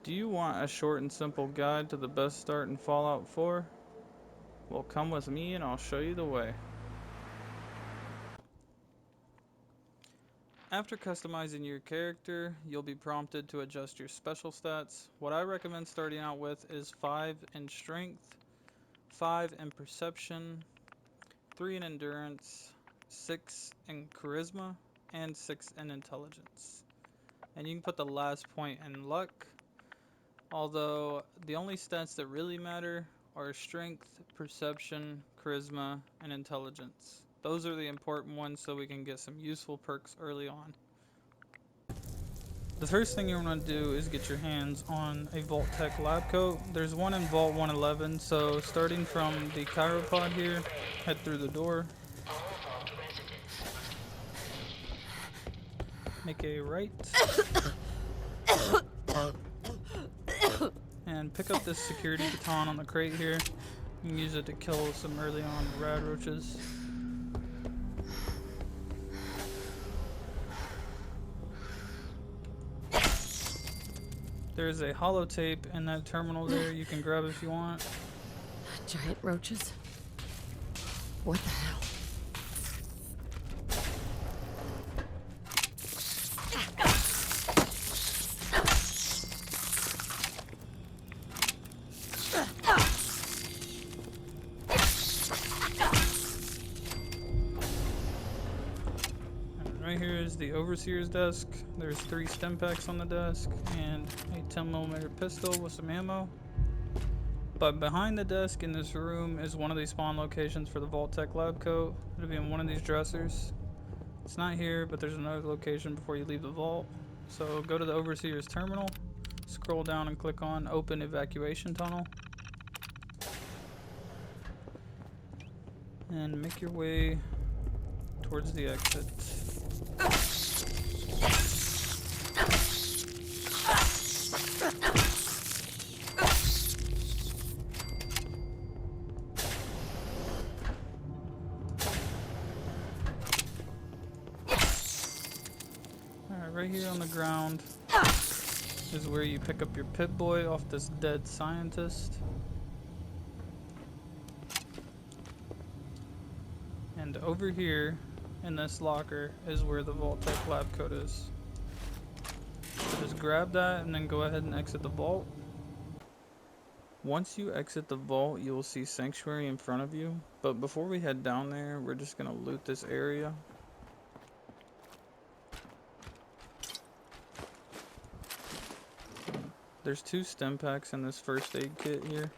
Do you want a short and simple guide to the best start in Fallout 4? Well, come with me and I'll show you the way. After customizing your character, you'll be prompted to adjust your special stats. What I recommend starting out with is 5 in strength, 5 in perception, 3 in endurance, 6 in charisma, and 6 in intelligence. And you can put the last point in luck, although the only stats that really matter are strength, perception, charisma, and intelligence. Those are the important ones so we can get some useful perks early on. The first thing you want to do is get your hands on a Vault-Tec lab coat. There's one in Vault 111, so starting from the chiropod here, head through the door, make a right, and pick up this security baton on the crate here. You can use it to kill some early on rad roaches. There's a holotape in that terminal there you can grab if you want. Giant roaches? What the hell? And right here is the overseer's desk. There's 3 stim packs on the desk and a 10mm pistol with some ammo. But behind the desk in this room is one of these spawn locations for the Vault-Tec lab coat. It'll be in one of these dressers. It's not here, but there's another location before you leave the vault. So go to the overseer's terminal, scroll down and click on open evacuation tunnel. And make your way towards the exit. Alright, right here on the ground is where you pick up your Pip-Boy off this dead scientist. And over here in this locker is where the Vault-Tec lab coat is. So just grab that and then go ahead and exit the vault. Once you exit the vault, you will see Sanctuary in front of you. But before we head down there, we're just going to loot this area. There's 2 stim packs in this first aid kit here.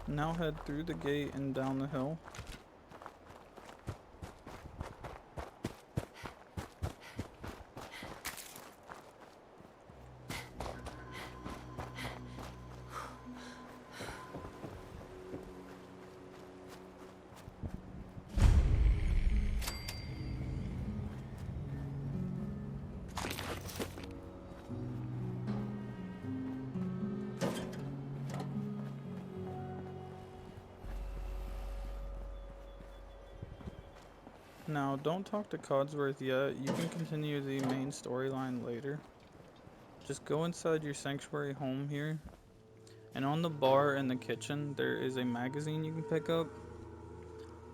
Now head through the gate and down the hill. Now, don't talk to Codsworth yet. You can continue the main storyline later. Just go inside your Sanctuary home here. And on the bar in the kitchen, there is a magazine you can pick up.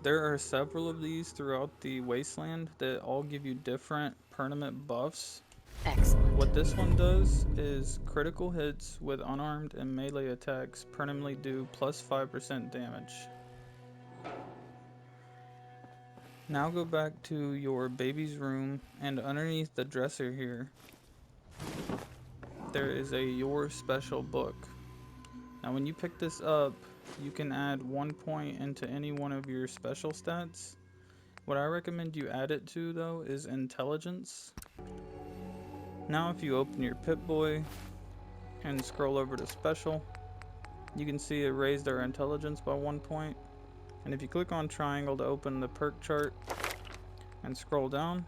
There are several of these throughout the wasteland that all give you different permanent buffs. Excellent. What this one does is critical hits with unarmed and melee attacks permanently do plus 5% damage. Now go back to your baby's room, and underneath the dresser here, there is a Your Special book. Now when you pick this up, you can add 1 point into any one of your special stats. What I recommend you add it to though is intelligence. Now if you open your Pip-Boy and scroll over to special, you can see it raised our intelligence by 1 point. And if you click on triangle to open the perk chart and scroll down,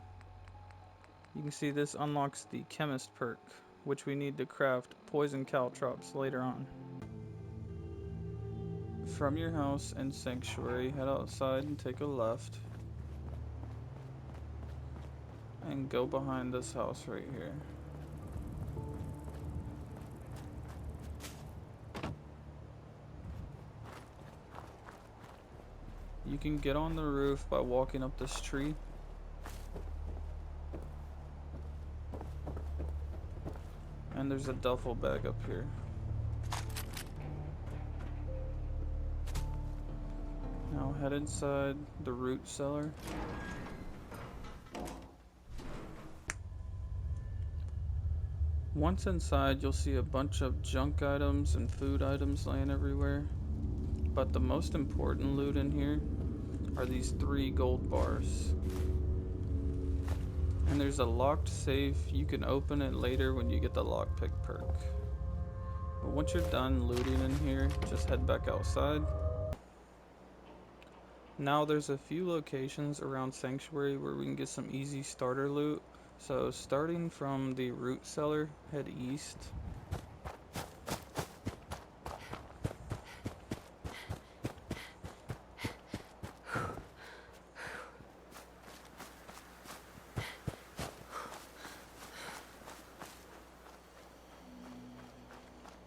you can see this unlocks the chemist perk, which we need to craft poison caltrops later on. From your house in Sanctuary, head outside and take a left. And go behind this house right here. You can get on the roof by walking up this tree. And there's a duffel bag up here. Now head inside the root cellar. Once inside, you'll see a bunch of junk items and food items laying everywhere. But the most important loot in here are these 3 gold bars. And there's a locked safe. You can open it later when you get the lockpick perk. But once you're done looting in here, just head back outside. Now there's a few locations around Sanctuary where we can get some easy starter loot. So starting from the root cellar, head east.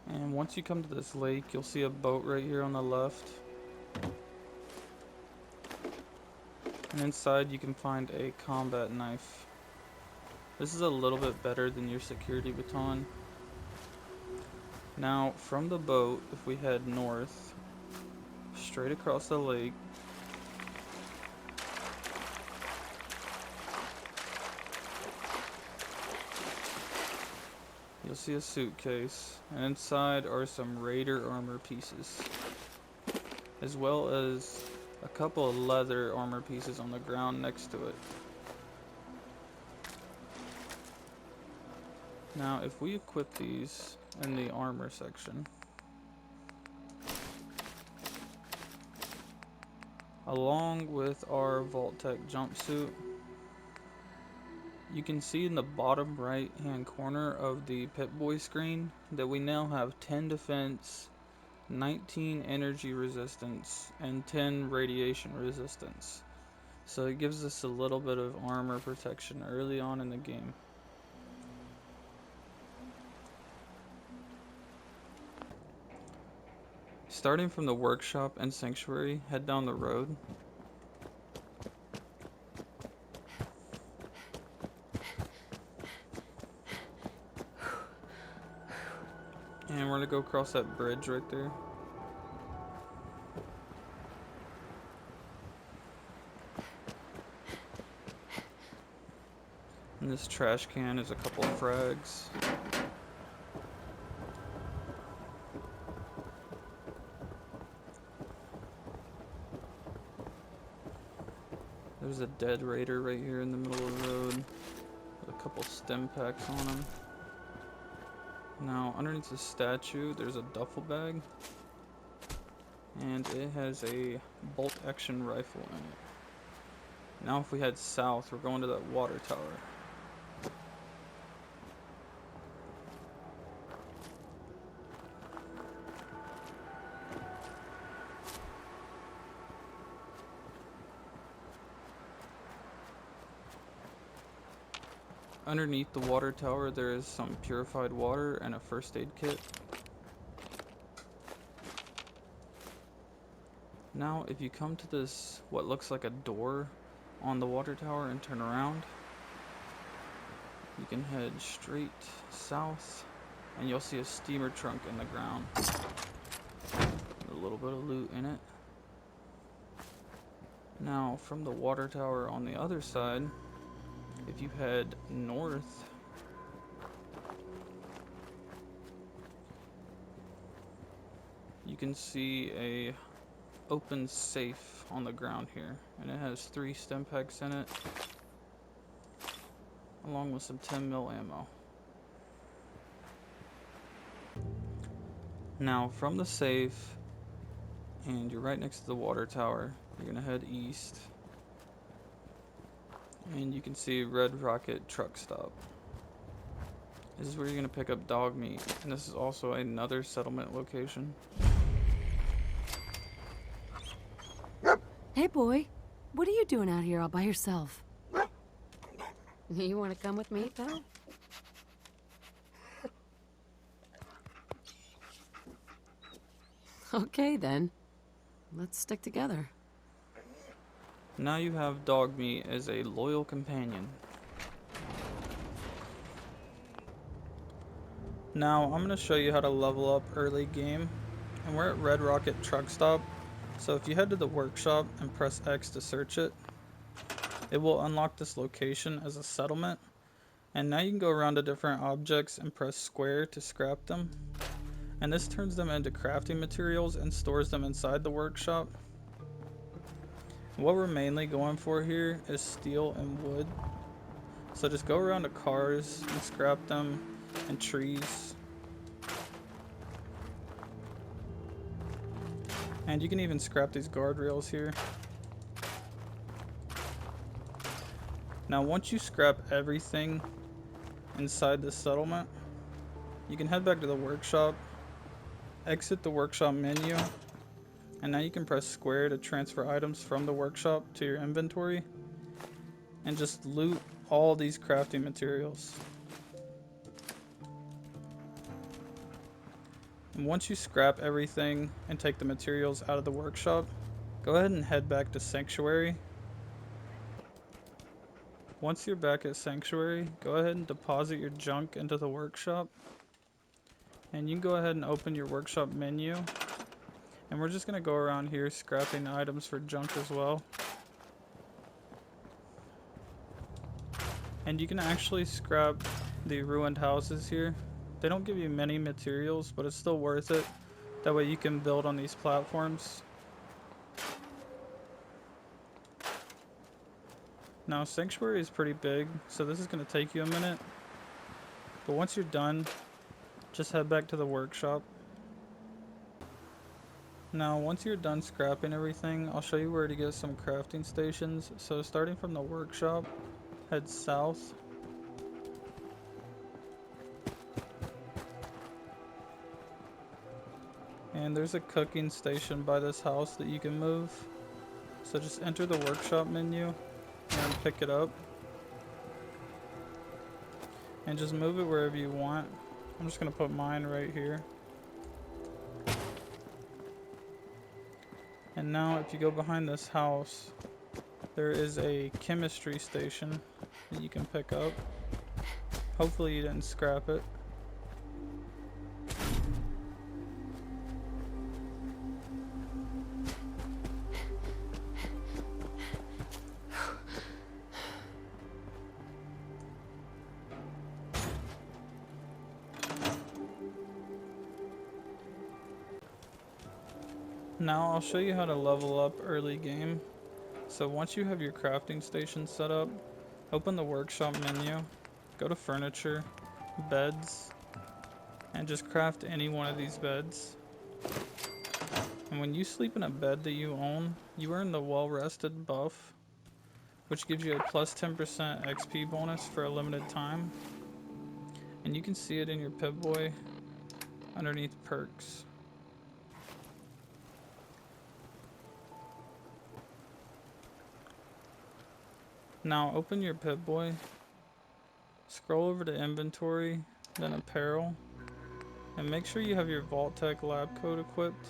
And once you come to this lake, you'll see a boat right here on the left. And inside you can find a combat knife. This is a little bit better than your security baton. Now from the boat, if we head north, straight across the lake, you'll see a suitcase, and inside are some raider armor pieces, as well as a couple of leather armor pieces on the ground next to it. Now if we equip these in the armor section, along with our Vault-Tec jumpsuit, you can see in the bottom right hand corner of the Pip-Boy screen that we now have 10 defense, 19 energy resistance, and 10 radiation resistance. So it gives us a little bit of armor protection early on in the game. Starting from the workshop and Sanctuary, head down the road. And we're gonna go across that bridge right there. In this trash can is a couple of frags. There's a dead raider right here in the middle of the road with a couple stim packs on him. Now underneath the statue there's a duffel bag, and it has a bolt action rifle in it. Now if we head south, we're going to that water tower. Underneath the water tower there is some purified water and a first aid kit. Now if you come to this, what looks like a door on the water tower, and turn around, you can head straight south and you'll see a steamer trunk in the ground. A little bit of loot in it. Now from the water tower on the other side, if you head north, you can see a open safe on the ground here, and it has 3 stim packs in it, along with some 10mm ammo. Now from the safe, And you're right next to the water tower. You're gonna head east. And you can see Red Rocket Truck Stop. This is where you're gonna pick up dog meat. And this is also another settlement location. Hey, boy. What are you doing out here all by yourself? You want to come with me, pal? Okay, then. Let's stick together. Now you have dog meat as a loyal companion. Now I'm going to show you how to level up early game. And we're at Red Rocket Truck Stop. So if you head to the workshop and press X to search it, it will unlock this location as a settlement. And now you can go around to different objects and press square to scrap them. And this turns them into crafting materials and stores them inside the workshop. What we're mainly going for here is steel and wood. So just go around to cars and scrap them, and trees. And you can even scrap these guardrails here. Now once you scrap everything inside the settlement, you can head back to the workshop, exit the workshop menu, and now you can press square to transfer items from the workshop to your inventory and just loot all these crafting materials. And once you scrap everything and take the materials out of the workshop, go ahead and head back to Sanctuary. Once you're back at Sanctuary, go ahead and deposit your junk into the workshop. And you can go ahead and open your workshop menu. And we're just going to go around here scrapping items for junk as well. And you can actually scrap the ruined houses here. They don't give you many materials, but it's still worth it. That way you can build on these platforms. Now Sanctuary is pretty big, so this is going to take you a minute. But once you're done, just head back to the workshop. Now once you're done scrapping everything, I'll show you where to get some crafting stations. So starting from the workshop, head south. And there's a cooking station by this house that you can move. So just enter the workshop menu and pick it up. And just move it wherever you want. I'm just going to put mine right here. And now if you go behind this house, there is a chemistry station that you can pick up. Hopefully you didn't scrap it. Now I'll show you how to level up early game. So once you have your crafting station set up, open the workshop menu, go to furniture, beds, and just craft any one of these beds. And when you sleep in a bed that you own, you earn the well rested buff, which gives you a plus 10% XP bonus for a limited time. And you can see it in your Pip-Boy underneath perks. Now open your Pip-Boy, scroll over to inventory, then apparel, and make sure you have your Vault-Tec lab coat equipped.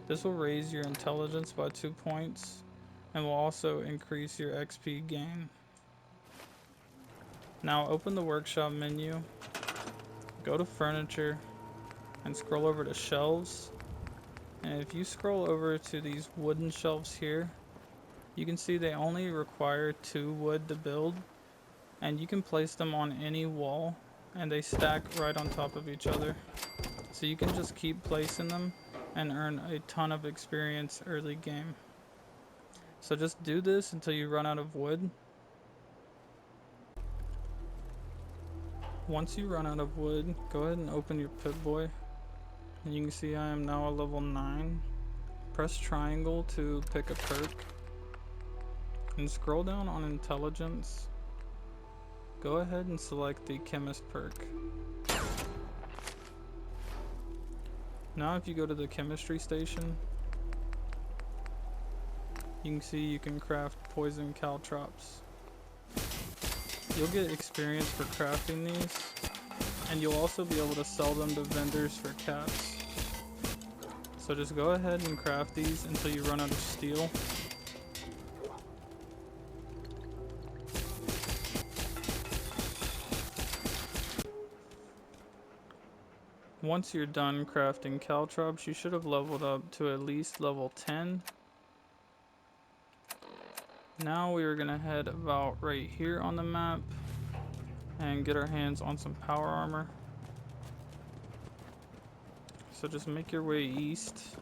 This will raise your intelligence by 2 points and will also increase your XP gain. Now open the workshop menu, go to furniture, and scroll over to shelves. And if you scroll over to these wooden shelves here, you can see they only require 2 wood to build, and you can place them on any wall and they stack right on top of each other. So you can just keep placing them and earn a ton of experience early game. So just do this until you run out of wood. Once you run out of wood, go ahead and open your Pip-Boy. And you can see I am now a level 9. Press triangle to pick a perk. And scroll down on intelligence. Go ahead and select the chemist perk. Now if you go to the chemistry station, you can see you can craft poison caltrops. You'll get experience for crafting these, and you'll also be able to sell them to vendors for caps. So just go ahead and craft these until you run out of steel. Once you're done crafting caltrops, you should have leveled up to at least level 10. Now we are gonna head about right here on the map and get our hands on some power armor. So just make your way east.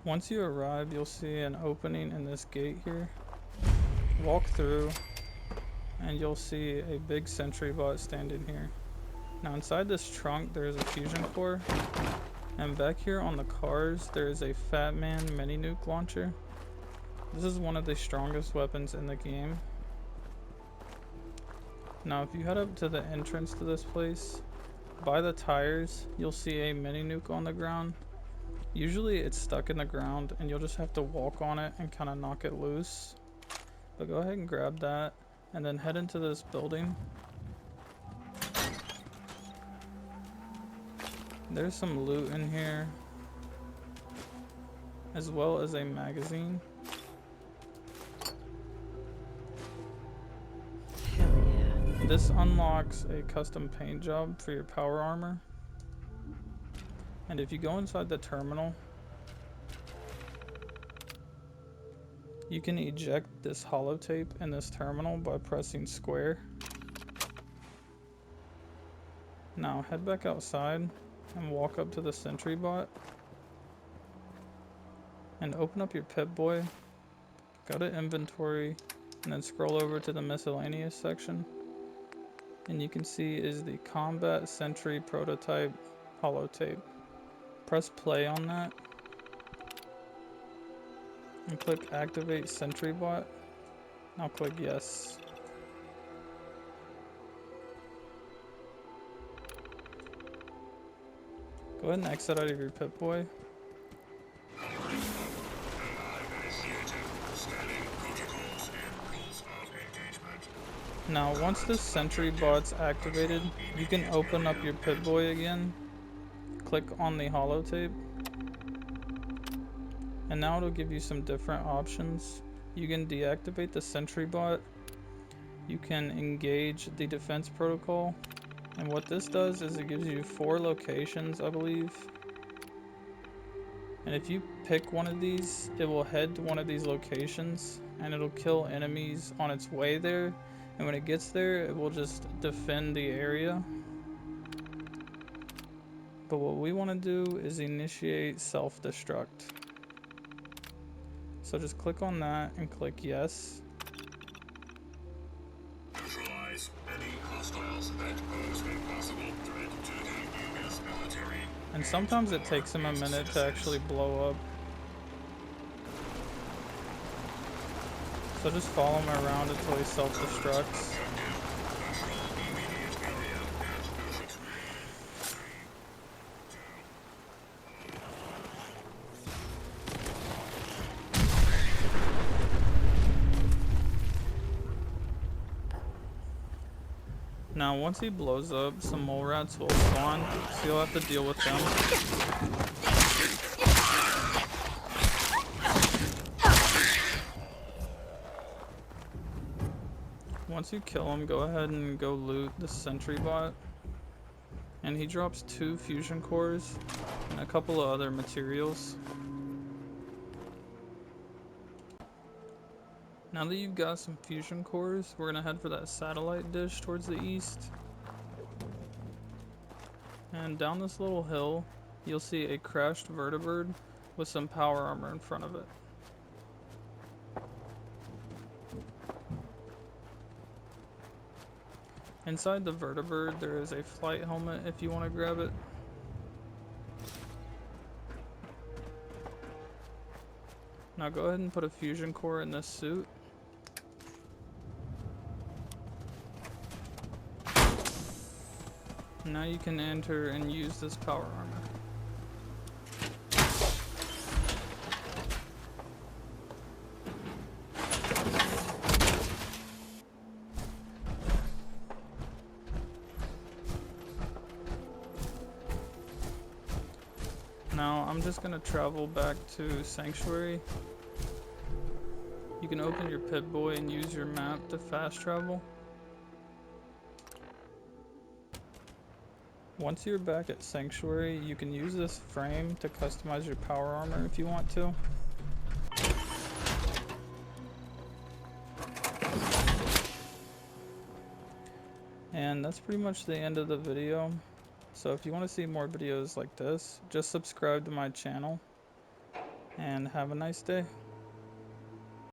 Once you arrive, you'll see an opening in this gate here. Walk through, and you'll see a big sentry bot standing here. Now inside this trunk, there is a fusion core, and back here on the cars, there is a Fat Man mini nuke launcher. This is one of the strongest weapons in the game. Now if you head up to the entrance to this place, by the tires, you'll see a mini nuke on the ground. Usually it's stuck in the ground and you'll just have to walk on it and kind of knock it loose. But go ahead and grab that and then head into this building. There's some loot in here, as well as a magazine. Hell yeah. This unlocks a custom paint job for your power armor. And if you go inside the terminal, you can eject this holotape in this terminal by pressing square. Now head back outside and walk up to the sentry bot and open up your Pip-Boy. Go to inventory and then scroll over to the miscellaneous section. And you can see is the combat sentry prototype holotape. Press play on that and click activate sentry bot. Now click yes. Go ahead and exit out of your Pip-Boy. Now once this sentry bot's activated, you can open up your Pip-Boy again. Click on the holotape, and now it'll give you some different options. You can deactivate the sentry bot, you can engage the defense protocol, and what this does is it gives you 4 locations, I believe, and if you pick one of these, it will head to one of these locations and it'll kill enemies on its way there, and when it gets there it will just defend the area. But what we want to do is initiate self-destruct. So just click on that and click yes. Neutralize any hostiles that pose a possible threat to the US military. And sometimes it takes them a minute to actually blow up. So just follow him around until he self-destructs. Now, once he blows up, some mole rats will spawn, so you'll have to deal with them. Once you kill him, go ahead and go loot the sentry bot. And he drops 2 fusion cores and a couple of other materials. Now that you've got some fusion cores, we're gonna head for that satellite dish towards the east. And down this little hill, you'll see a crashed vertibird with some power armor in front of it. Inside the vertibird, there is a flight helmet if you want to grab it. Now go ahead and put a fusion core in this suit. Now you can enter and use this power armor. Now I'm just gonna travel back to Sanctuary. You can open your Pip-Boy and use your map to fast travel. Once you're back at Sanctuary, you can use this frame to customize your power armor if you want to. And that's pretty much the end of the video. So if you want to see more videos like this, just subscribe to my channel and have a nice day.